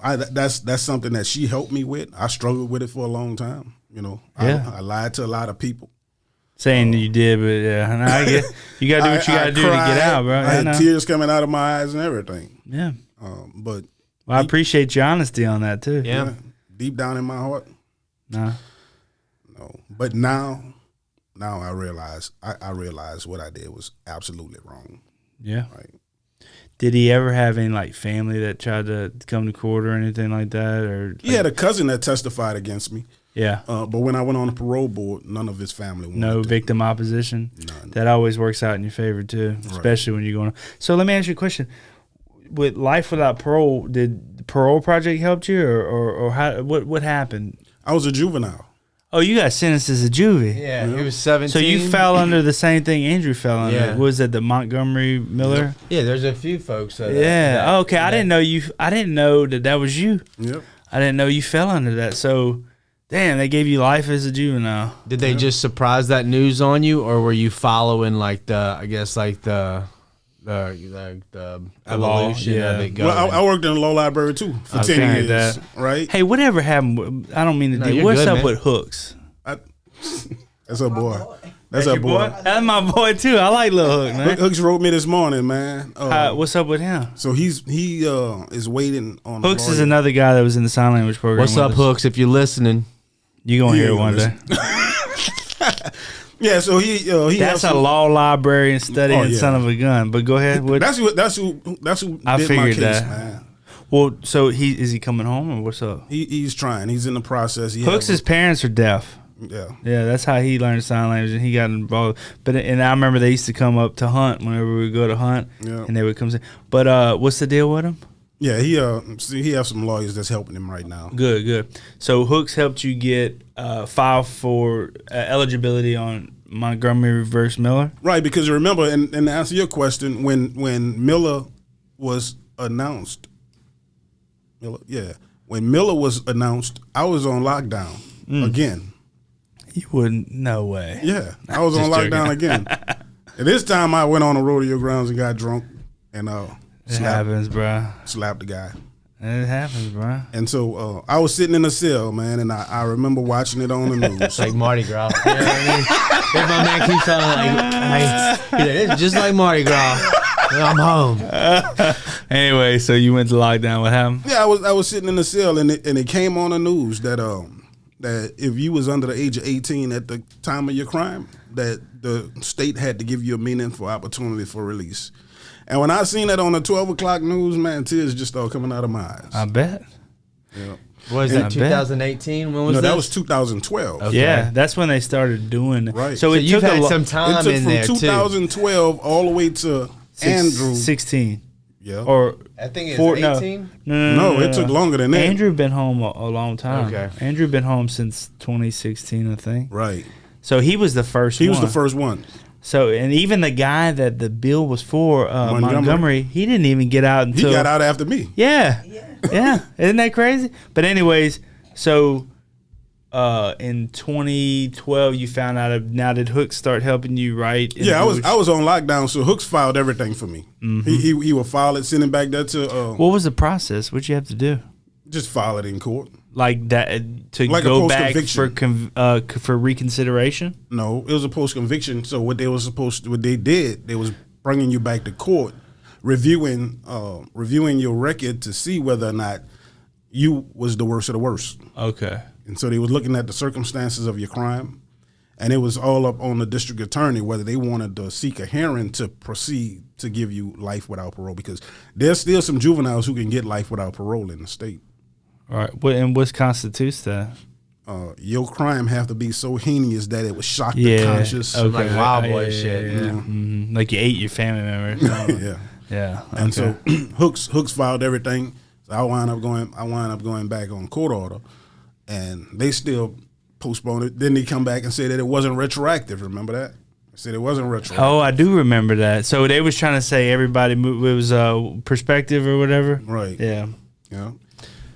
that's something that she helped me with. I struggled with it for a long time, I lied to a lot of people. Saying you did, but yeah, I get you got to do what you got to do cried, to get out, bro. I had tears coming out of my eyes and everything. Yeah. But I appreciate your honesty on that too. Yeah. Deep down in my heart, nah. no. But now I realize what I did was absolutely wrong. Yeah. Right. Did he ever have any like family that tried to come to court or anything like that? Or He had a cousin that testified against me. yeah. But when I went on the parole board, none of his family wanted No to. victim opposition. None. That always works out in your favor too, especially when you're going. So let me ask you a question: with life without parole, did the parole project help you, or how? What happened? I was a juvenile. Oh, you got sentenced as a juvie. Yeah, he was 17. So you fell under the same thing Andrew fell under. Yeah. Was it the Montgomery Miller? Yeah, there's a few folks. Yeah. Okay. I didn't know you. I didn't know that was you. Yep. I didn't know you fell under that. So, damn, they gave you life as a juvenile. Did they just surprise that news on you, or were you following like the evolution yeah. of it going? Well, I worked in the law library too for 10 figured years. that. Right. Hey, whatever happened? I don't mean to. No, do. you're What's good, up man. with Hooks? That's our boy. That's our Your boy. That's my boy too. I like Lil Hook, man. Hooks wrote me this morning, man. What's up with him? So he is waiting on. Hooks a is lawyer. another guy that was in the sign language program. What's with up, us. Hooks? If you're listening, You gonna He hear it ain't one gonna day. Yeah, so he That's has a law librarian studying Oh, yeah. son of a gun. But go ahead. What? That's who I did my figured case, that. man. Well, so is he coming home or what's up? He's trying. He's in the process. Hooks' parents are deaf. yeah. Yeah, that's how he learned sign language, and he got involved. But I remember they used to come up to hunt whenever we would go to hunt, Yeah. and they would come. But what's the deal with him? Yeah, he has some lawyers that's helping him right now. Good. So Hooks helped you get file for eligibility on Montgomery versus Miller. Right, because remember, and to answer your question, when Miller was announced, when Miller was announced, I was on lockdown again. You wouldn't. No way. Yeah, I was on Just lockdown joking. again. And this time I went on the rodeo grounds and got drunk and It happens, bro. slapped the guy. It happens, bro. And so I was sitting in a cell, man, and I remember watching it on the news. it's like Mardi Gras. You know what I mean? If my man keeps on it's just like Mardi Gras. I'm home. Anyway, so you went to lockdown. What happened? Yeah, I was sitting in the cell, and it came on the news that that if you was under the age of 18 at the time of your crime, that the state had to give you a meaningful opportunity for release. And when I seen that on the 12 o'clock news, man, tears just started coming out of my eyes. I bet. Yeah. What was I that, bet. 2018? When was No, this? that was 2012. Okay. Yeah, that's when they started doing it. Right. So So it you've took had a some It time took in from there, too. 2012 all the way to Andrew. 16 Yeah. or I think it's four, no. 18. No, it took longer than that. Andrew been home a long time. Okay. Andrew been home since 2016, I think. Right. So he was the first. He was one. the first one. So and even the guy that the bill was for, Montgomery, he didn't even get out He until got out after me. Yeah, yeah. Isn't that crazy? But anyways, so in 2012, you found out. Now did Hooks start helping you write? Yeah, I was on lockdown, so Hooks filed everything for me. Mm-hmm. He would file it, send it back there to What was the process? What'd you have to do? just file it in court. Like that to Like a go back for post-conviction. for reconsideration? No, it was a post conviction. So what they did, they was bringing you back to court, reviewing your record to see whether or not you was the worst of the worst. Okay. And so they was looking at the circumstances of your crime, and it was all up on the district attorney whether they wanted to seek a hearing to proceed to give you life without parole, because there's still some juveniles who can get life without parole in the state. All right. What constitutes that? Your crime have to be so heinous that it would shock the Yeah. conscious. Okay. Like Wild Boy Yeah, shit. yeah, yeah. Mhm. Like you ate your family members. Yeah. Yeah. And okay. so Hooks filed everything. So I wound up going back on court order, and they still postponed it. Then they come back and say that it wasn't retroactive. Remember that? They said it wasn't retroactive. Oh, I do remember that. So they was trying to say everybody moved, it was perspective or whatever. Right. Yeah. Yeah.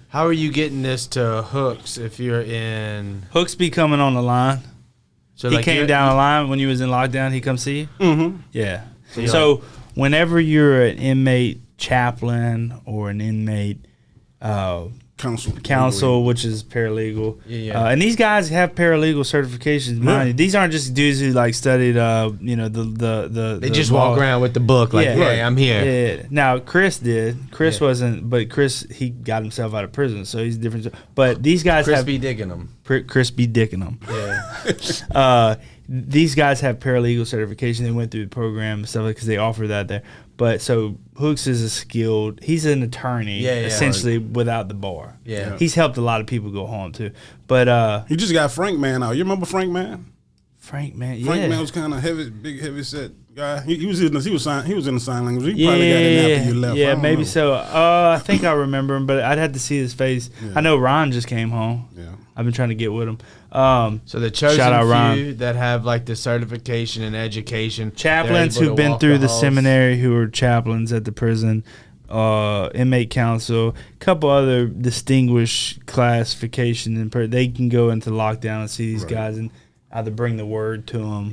How are you getting this to Hooks if you're in? Hooks be coming on the line. So He like came you're- down the line when you was in lockdown. He come see you. Mm-hmm. Yeah. you're So whenever you're an inmate chaplain or an inmate counsel, which is paralegal. Yeah. And these guys have paralegal certifications. Mind you. These aren't just dudes who like studied, They just walk around with the book like, hey, I'm here. Yeah. Now Chris did. Chris wasn't, but Chris, he got himself out of prison, so he's different. But these guys Chris be digging them. Chris be dicking them. Yeah. These guys have paralegal certification. They went through the program and stuff like because they offer that there. But so Hooks is he's an attorney essentially without the bar. Yeah. He's helped a lot of people go home too. But he just got Frank Man out. You remember Frank Man? Frank Man was kind of heavy set guy. He was in the sign language. He probably got in after you left. Yeah, maybe so. I think I remember him, but I'd have to see his face. Yeah. I know Ron just came home. Yeah. I've been trying to get with him. So the chosen few that have like the certification and education, chaplains who've been through the seminary, who are chaplains at the prison, inmate council, a couple other distinguished classification, and they can go into lockdown and see these guys and either bring the word to them,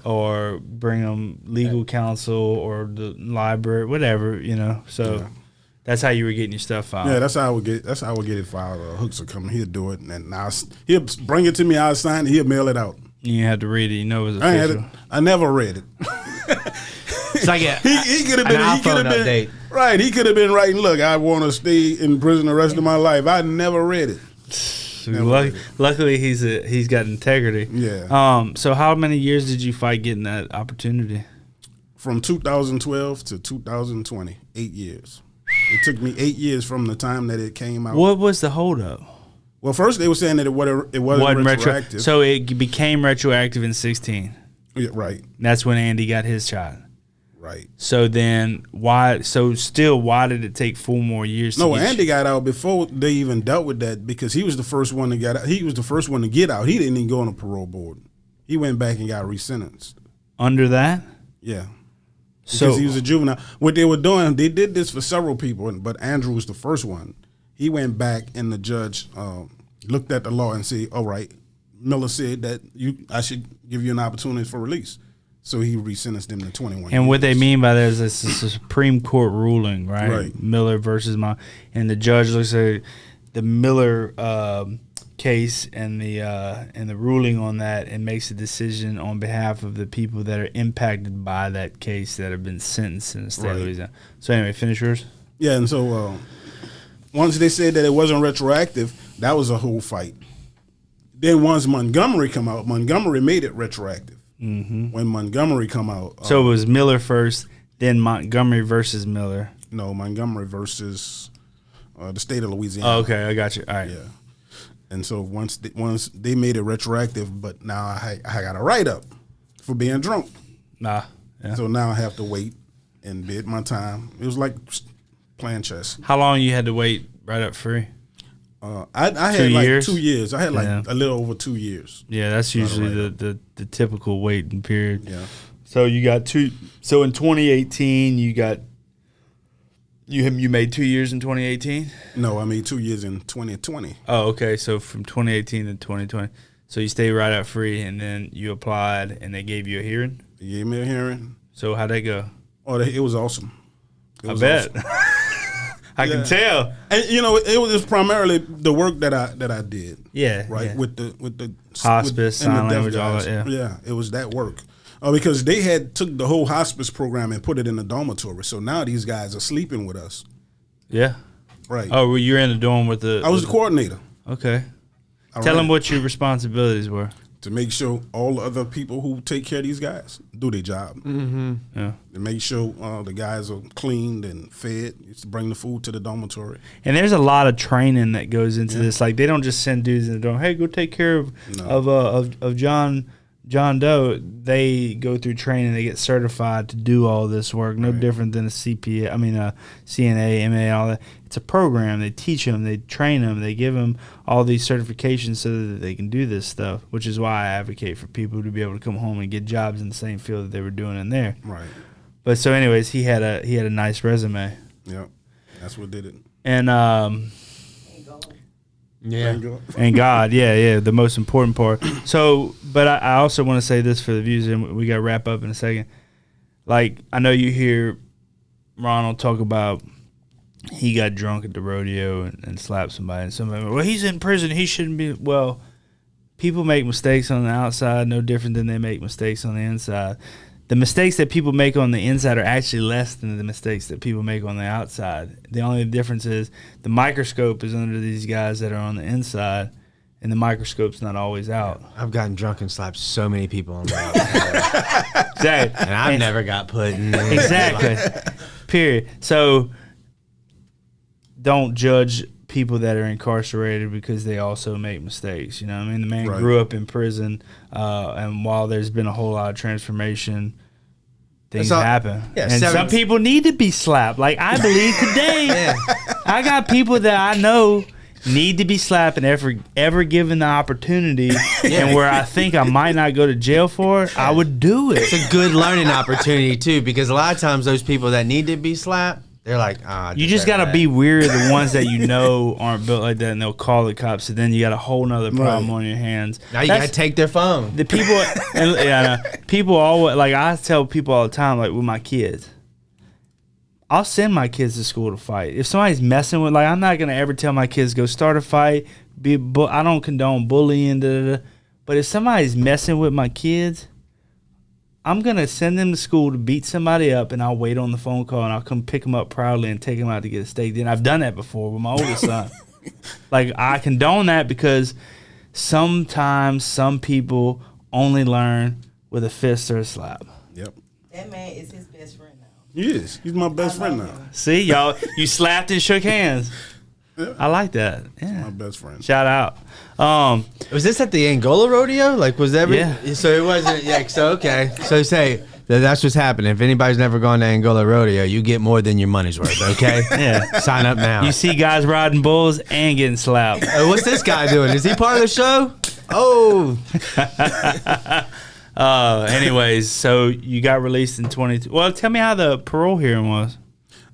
or bring them legal counsel or the library, whatever, So. Yeah. That's how you were getting your stuff filed. Yeah, that's how I would get it filed. Hooks will come, he'll do it, and he'll bring it to me. I'll sign it. He'll mail it out. You had to read it. It was official. I never read it. It's like he could have been an iPhone update. Right. He could have been writing, look, I want to stay in prison the rest of my life. I never read it. Luckily, he's got integrity. Yeah. So how many years did you fight getting that opportunity? From 2012 to 2020, 8 years. It took me 8 years from the time that it came out. What was the holdup? Well, first they were saying that it wasn't retroactive. So it became retroactive in 16. Yeah, right. That's when Andy got his shot. Right. So then why? So still, why did it take 4 more years? No, Andy got out before they even dealt with that because he was the first one to get out. He was the first one to get out. He didn't even go on a parole board. He went back and got resentenced. Under that? Yeah. Because he was a juvenile. What they were doing, they did this for several people, but Andrew was the first one. He went back and the judge looked at the law and said, all right, Miller said that I should give you an opportunity for release. So he resentenced him to 21 years. And what they mean by that is it's a Supreme Court ruling, right? Right. Miller versus and the judge looks at the Miller case and the ruling on that and makes a decision on behalf of the people that are impacted by that case that have been sentenced in the state of Louisiana. So anyway, finish yours. Yeah, and so once they said that it wasn't retroactive, that was a whole fight. Then once Montgomery come out, Montgomery made it retroactive. Mm-hmm. When Montgomery come out, so it was Miller first, then Montgomery versus Miller. No, Montgomery versus the state of Louisiana. Oh, okay, I got you. All right. Yeah. And so once they made it retroactive, but now I got a write-up for being drunk. Yeah. So now I have to wait and bid my time. It was like playing chess. How long you had to wait right up free? I had like 2 years. I had like a little over 2 years. Yeah, that's usually the typical waiting period. Yeah. So you got two. So in 2018, you got you made 2 years in 2018. No, I made 2 years in 2020. Oh, okay. So from 2018 to 2020. So you stayed right out free, and then you applied, and they gave you a hearing. They gave me a hearing. So how'd that go? Oh, it was awesome. I bet. Awesome. I can tell. And it was primarily the work that I did. Yeah. Right. Yeah. With the hospice, sign language, all that. Yeah. Yeah. It was that work. Because they had took the whole hospice program and put it in the dormitory. So now these guys are sleeping with us. Yeah. Right. Oh, well, you're in the dorm with the. I was the coordinator. Okay. Tell them what your responsibilities were. To make sure all the other people who take care of these guys do their job. Mm-hmm. Yeah. To make sure the guys are cleaned and fed. It's to bring the food to the dormitory. And there's a lot of training that goes into this. Like they don't just send dudes in the dorm. Hey, go take care of John Doe. They go through training. They get certified to do all this work. No different than a CPA. I mean, a CNA, MA, all that. It's a program. They teach them. They train them. They give them all these certifications so that they can do this stuff. Which is why I advocate for people to be able to come home and get jobs in the same field that they were doing in there. Right. But so, anyways, he had a nice resume. Yep. That's what did it. And yeah. And God, yeah, the most important part. So, but I also want to say this for the viewers, and we got to wrap up in a second. Like, I know you hear Ronald talk about he got drunk at the rodeo and slapped somebody. And somebody went, well, he's in prison. He shouldn't be. Well, people make mistakes on the outside no different than they make mistakes on the inside. The mistakes that people make on the inside are actually less than the mistakes that people make on the outside. The only difference is the microscope is under these guys that are on the inside, and the microscope's not always out. I've gotten drunk and slapped so many people on the outside. Exactly. And I've never got put in. Exactly. Period. So don't judge people that are incarcerated because they also make mistakes. You know what I mean? The man grew up in prison, and while there's been a whole lot of transformation, things happen. Yeah, and some people need to be slapped. Like I believe today, I got people that I know need to be slapped and ever given the opportunity, and where I think I might not go to jail for it, I would do it. It's a good learning opportunity too, because a lot of times those people that need to be slapped, they're like, you just gotta be weary of the ones that you know aren't built like that, and they'll call the cops. So then you got a whole nother problem on your hands. Now you gotta take their phone. The people, people always like. I tell people all the time, like with my kids, I'll send my kids to school to fight. If somebody's messing with, like, I'm not gonna ever tell my kids go start a fight. I don't condone bullying. But if somebody's messing with my kids, I'm going to send them to school to beat somebody up, and I'll wait on the phone call, and I'll come pick them up proudly and take them out to get a steak dinner. I've done that before with my oldest son. Like, I condone that because sometimes some people only learn with a fist or a slap. Yep. That man is his best friend now. He is. He's my best friend now. See, y'all, you slapped and shook hands. Yeah. I like that. Yeah. My best friend. Shout out. Was this at the Angola rodeo? Like, was every? Yeah. So it wasn't. Yeah. So okay. So say that's what's happening. If anybody's never gone to Angola rodeo, you get more than your money's worth. Okay. Yeah. Sign up now. You see guys riding bulls and getting slapped. What's this guy doing? Is he part of the show? Oh. Anyways, so you got released in 22. Well, tell me how the parole hearing was.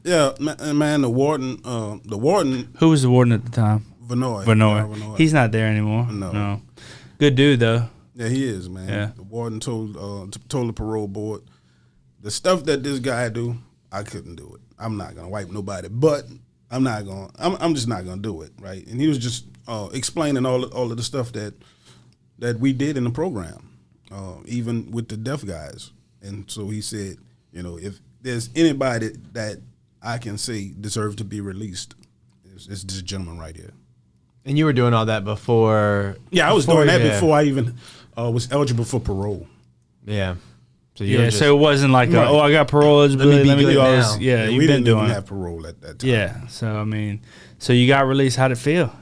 Yeah, man. The warden. Who was the warden at the time? Vanoy. He's not there anymore. No. Good dude though. Yeah, he is, man. Yeah. The warden told the parole board, the stuff that this guy do, I couldn't do it. I'm not gonna wipe nobody, but I'm just not gonna do it, right? And he was just explaining all of the stuff that we did in the program, even with the deaf guys. And so he said, if there's anybody that I can say deserves to be released, it's this gentleman right here. And you were doing all that before? Yeah, I was doing that before I even was eligible for parole. Yeah. So so it wasn't like, I got parole eligibility. Let me do all this. Yeah, we didn't even have parole at that time. Yeah, so I mean, so you got released. How'd it feel?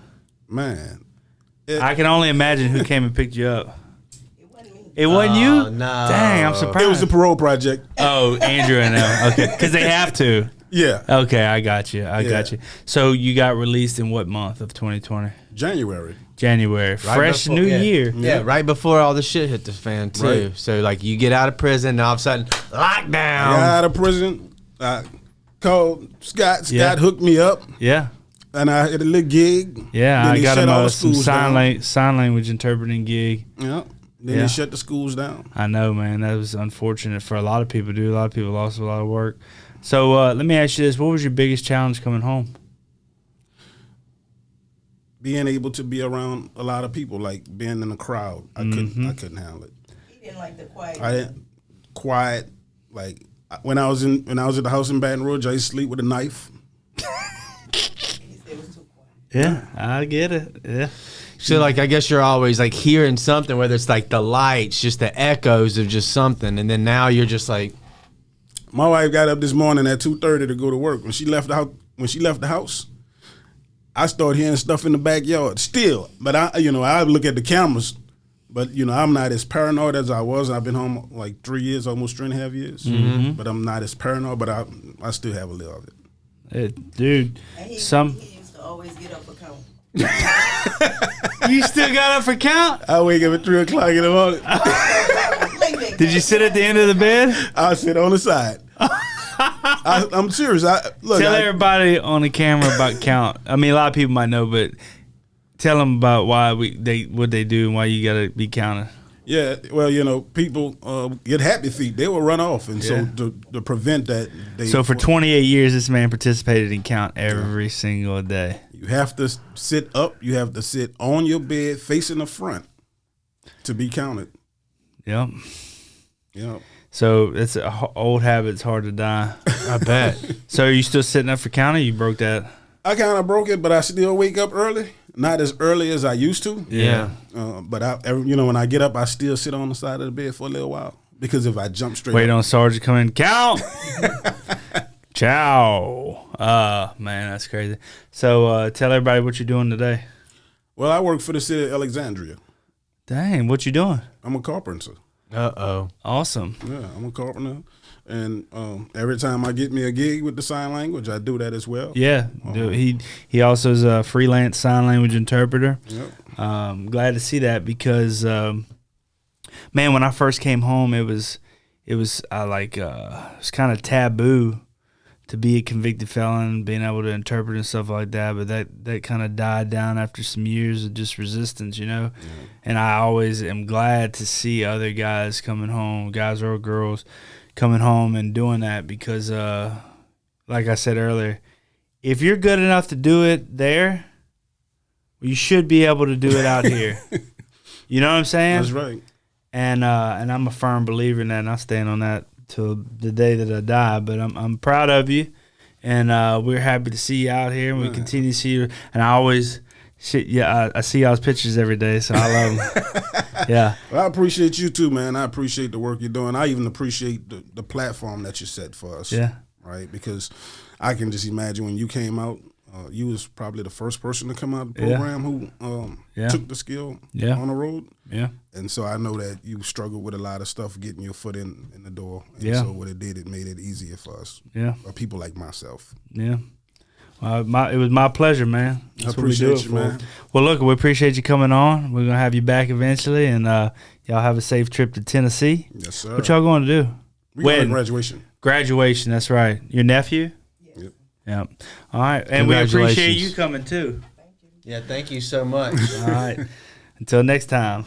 Man. I can only imagine who came and picked you up. It wasn't me. It wasn't you? No. Dang, I'm surprised. It was the parole project. Oh, Andrew and them. Okay, because they have to. Yeah. Okay, I got you. Got you. So you got released in what month of 2020? January. Right Fresh before, new year. Yeah, right before all the shit hit the fan too. Right. So like you get out of prison and all of a sudden lockdown. I got out of prison. I called Scott. Scott hooked me up. Yeah. And I had a little gig. Yeah, I got him some sign language interpreting gig. Yeah. Then they shut the schools down. I know, man. That was unfortunate for a lot of people, dude. A lot of people lost a lot of work. So let me ask you this. What was your biggest challenge coming home? Being able to be around a lot of people, like being in a crowd. I couldn't handle it. He didn't like the quiet. I didn't quiet. Like when I was at the house in Baton Rouge, I used to sleep with a knife. He said it was too quiet. Yeah, I get it. Yeah. So like I guess you're always like hearing something, whether it's like the lights, just the echoes of just something, and then now you're just like. My wife got up this morning at 2:30 to go to work. When she left the house, I started hearing stuff in the backyard still. But I look at the cameras, but I'm not as paranoid as I was. I've been home like 3 years, almost 3.5 years. Mm-hmm. But I'm not as paranoid, but I still have a little of it. Dude, he used to always get up for count. You still got up for count? I wake up at 3 o'clock in the morning. Did you sit at the end of the bed? I sit on the side. I'm serious. Tell everybody on the camera about count. I mean, a lot of people might know, but tell them about why what they do and why you gotta be counted. Yeah, well, people get happy feet. They will run off, and so to prevent that, So for 28 years, this man participated in count every single day. You have to sit up. You have to sit on your bed facing the front to be counted. Yep. Yep. So it's an old habit. It's hard to die. I bet. So are you still sitting up for count, or you broke that? I kind of broke it, but I still wake up early. Not as early as I used to. Yeah. But when I get up, I still sit on the side of the bed for a little while, because if I jump straight Wait up, on Sergeant come in. Count. Ciao. Man, that's crazy. So tell everybody what you're doing today. Well, I work for the city of Alexandria. Dang, what you doing? I'm a carpenter. Uh-oh. Awesome. Yeah, I'm a carpenter. And every time I get me a gig with the sign language, I do that as well. Yeah, he also is a freelance sign language interpreter. Yep. Glad to see that because, man, when I first came home, it was kind of taboo to be a convicted felon, being able to interpret and stuff like that. But that kind of died down after some years of just resistance, Yeah. And I always am glad to see other guys coming home, guys or girls, coming home and doing that because, like I said earlier, if you're good enough to do it there, you should be able to do it out here. You know what I'm saying? That's right. And I'm a firm believer in that, and I stand on that till the day that I die. But I'm proud of you, and we're happy to see you out here, and we continue to see you. And I always, I see y'all's pictures every day, so I love them. Yeah. Well, I appreciate you too, man. I appreciate the work you're doing. I even appreciate the platform that you set for us. Yeah. Right? Because I can just imagine when you came out, you was probably the first person to come out of the program who took the skill on the road. Yeah. And so I know that you struggled with a lot of stuff getting your foot in the door. And so what it did, it made it easier for us. Yeah. Or people like myself. Yeah. It was my pleasure, man. I appreciate you, man. Well, look, we appreciate you coming on. We're gonna have you back eventually, and y'all have a safe trip to Tennessee. Yes, sir. What y'all going to do? We going to graduation. Graduation. That's right. Your nephew. Yep. Yep. All right, and we appreciate you coming too. Yeah, thank you so much. All right. Until next time.